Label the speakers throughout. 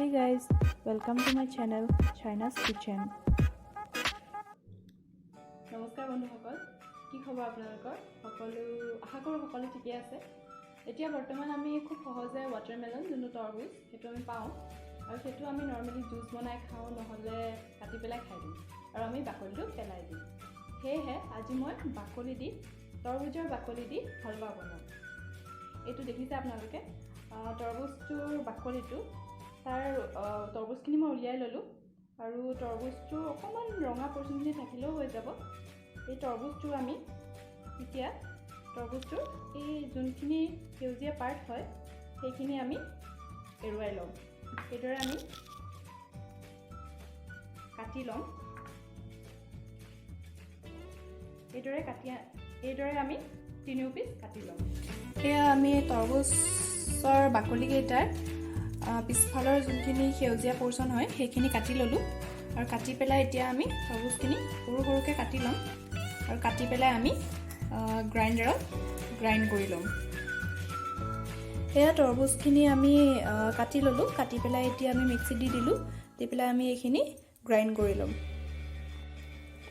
Speaker 1: Hey guys, welcome to my channel China's Kitchen.
Speaker 2: নমস্কাৰ বন্ধুসকল, কি খবৰ আপোনালোকৰ? সকলো আশা কৰোঁ সকলো ঠিকে আছে। এতিয়া বৰ্তমান আমি খুব সহজে ৱাটাৰমেলন যোনটো তৰমুজ সেইটো আমি পাওঁ আৰু সেইটো আমি নৰ্মেলি জুচ বনাই খাওঁ, নহ'লে কাটি পেলাই খাই দিওঁ আৰু আমি বাকলিটো পেলাই দিওঁ। সেয়েহে আজি মই তৰমুজৰ বাকলি দি হালৱা বনাম। এইটো দেখিছে আপোনালোকে তৰমুজটোৰ বাকলিটো তাৰ তৰমুজখিনি মই উলিয়াই ল'লোঁ আৰু তৰমুজটো অকণমান ৰঙা পৰ্চনখিনি থাকিলেও হৈ যাব। এই তৰমুজটো আমি এতিয়া তৰমুজটোৰ এই যোনখিনি সেউজীয়া পাৰ্ট হয় সেইখিনি আমি এৰুৱাই ল'ম। এইদৰে আমি কাটি ল'ম। এইদৰে আমি 3 পিচ কাটি ল'ম। এয়া আমি তৰমুজৰ বাকলিকেইটাৰ পিছফালৰ যোনখিনি সেউজীয়া পৰ্চন হয় সেইখিনি কাটি ল'লোঁ আৰু কাটি পেলাই এতিয়া আমি তৰমুজখিনি সৰু সৰুকৈ কাটি ল'ম আৰু কাটি পেলাই আমি গ্ৰাইণ্ডাৰত গ্ৰাইণ্ড কৰি ল'ম। এয়া তৰমুজখিনি আমি কাটি ল'লোঁ, কাটি পেলাই এতিয়া আমি মিক্সিত দি দিলোঁ, দি পেলাই আমি এইখিনি গ্ৰাইণ্ড কৰি ল'ম।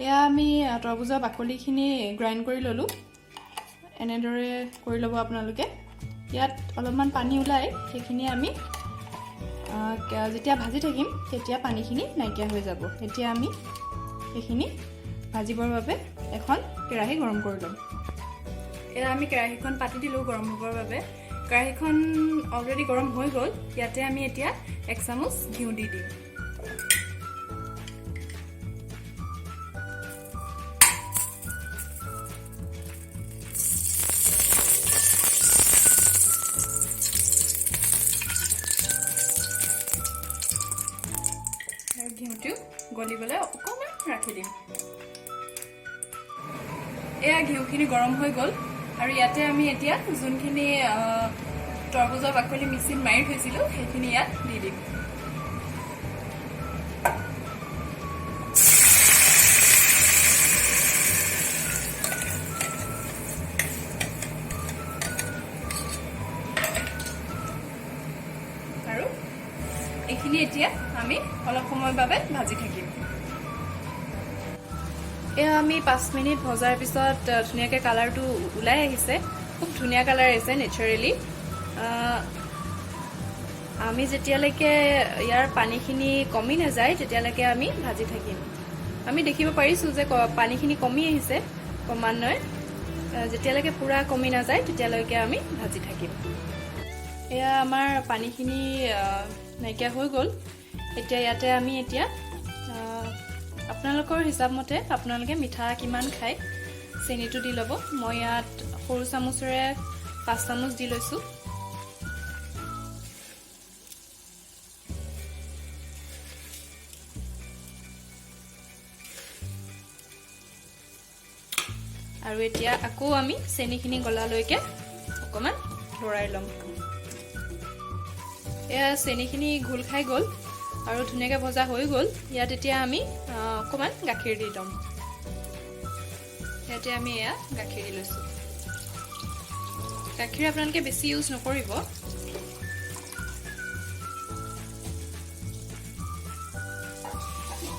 Speaker 2: এয়া আমি তৰমুজৰ বাকলিখিনি গ্ৰাইণ্ড কৰি ল'লোঁ। এনেদৰে কৰি ল'ব আপোনালোকে। ইয়াত অলপমান পানী ওলাই, সেইখিনি আমি যেতিয়া ভাজি থাকিম তেতিয়া পানীখিনি নাইকিয়া হৈ যাব। এতিয়া আমি সেইখিনি ভাজিবৰ বাবে এখন কেৰাহী গৰম কৰি ল'ম। এয়া আমি কেৰাহীখন পাতি দিলোঁ গৰম হ'বৰ বাবে। কেৰাহীখন অলৰেডি গৰম হৈ গ'ল। ইয়াতে আমি এতিয়া 1 চামুচ ঘিউ দি দিম। ঘিউটো গলিবলৈ অকণমান ৰাখি দিম। এয়া ঘিউখিনি গৰম হৈ গ'ল আৰু ইয়াতে আমি এতিয়া যোনখিনি তৰমুজৰ বাকলি মিক্সিত মাৰি থৈছিলোঁ সেইখিনি ইয়াত দি দিম। আৰু এইখিনি এতিয়া আমি অলপ সময়ৰ বাবে ভাজি থাকিম। এয়া আমি 5 মিনিট ভজাৰ পিছত ধুনীয়াকৈ কালাৰটো ওলাই আহিছে। খুব ধুনীয়া কালাৰ আহিছে নেচাৰেলি। আমি যেতিয়ালৈকে ইয়াৰ পানীখিনি কমি নাযায় তেতিয়ালৈকে আমি ভাজি থাকিম। আমি দেখিব পাৰিছোঁ যে পানীখিনি কমি আহিছে ক্ৰমান্বয়ে। যেতিয়ালৈকে পূৰা কমি নাযায় তেতিয়ালৈকে আমি ভাজি থাকিম। এয়া আমাৰ পানীখিনি নাইকিয়া হৈ গ'ল। এতিয়া ইয়াতে আমি আপোনালোকৰ হিচাপ মতে আপোনালোকে মিঠা কিমান খায় চেনিটো দি ল'ব। মই ইয়াত সৰু চামুচেৰে 5 চামুচ দি লৈছোঁ। আৰু এতিয়া আকৌ আমি চেনিখিনি গলালৈকে অকণমান লৰাই ল'ম। এয়া চেনিখিনি ঘোল খাই গ'ল আৰু ধুনীয়াকৈ ভজা হৈ গ'ল। ইয়াত এতিয়া আমি অকণমান গাখীৰ দি ল'ম। ইয়াতে আমি এয়া গাখীৰ দি লৈছোঁ। গাখীৰ আপোনালোকে বেছি ইউজ নকৰিব।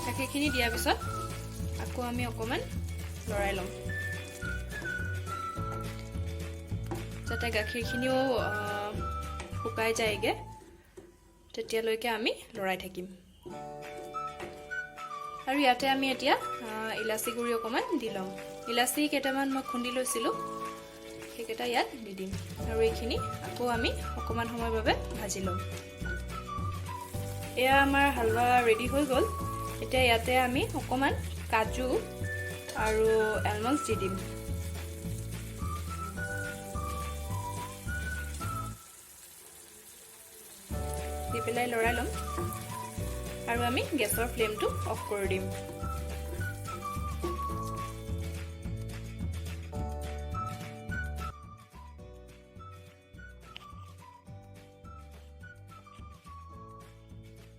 Speaker 2: গাখীৰখিনি দিয়াৰ পিছত আকৌ আমি অকণমান লৰাই ল'ম যাতে গাখীৰখিনিও শুকাই যায়গৈ। তেতিয়ালৈকে আমি লৰাই থাকিম। আৰু ইয়াতে আমি এতিয়া ইলাচি গুড়ি অকণমান দি ল'ম। ইলাচি কেইটামান মই খুন্দি লৈছিলোঁ, সেইকেইটা ইয়াত দি দিম আৰু এইখিনি আকৌ আমি অকণমান সময়ৰ বাবে ভাজি ল'ম। এয়া আমাৰ হালৱা ৰেডি হৈ গ'ল। এতিয়া ইয়াতে আমি অকণমান কাজু আৰু এলমণ্ডছ দি দিম। দি পেলাই লৰাই ল'ম আৰু আমি গেছৰ ফ্লেমটো অফ কৰি দিম।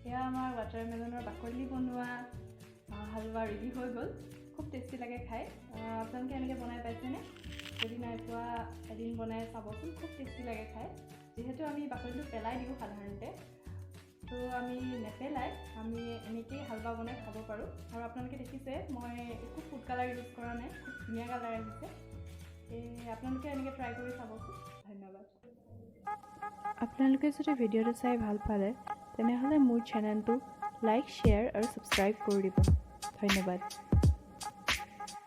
Speaker 2: এয়া আমাৰ ৱাটাৰমেলনৰ বাকলি বনোৱা হালৱা ৰেডি হৈ গ'ল। খুব টেষ্টি লাগে খাই। আপোনালোকে এনেকৈ বনাই পাইছেনে? যদি নাই পোৱা এদিন বনাই চাবচোন, খুব টেষ্টি লাগে খাই। যিহেতু আমি বাকলিটো পেলাই দিওঁ সাধাৰণতে, তো আমি নেপেলাই আমি এনেকৈয়ে হালৱা বনাই খাব পাৰোঁ আৰু আপোনালোকে দেখিছে মই একো ফুড কালাৰ ইউজ কৰা নাই খুব ধুনীয়া কালাৰ আহিছে আপোনালোকে এনেকৈ ট্ৰাই কৰি চাবচোন ধন্যবাদ
Speaker 1: আপোনালোকে যদি ভিডিঅ'টো চাই ভাল পালে তেনেহ'লে মোৰ চেনেলটো লাইক শ্বেয়াৰ আৰু ছাবস্ক্ৰাইব কৰি দিব ধন্যবাদ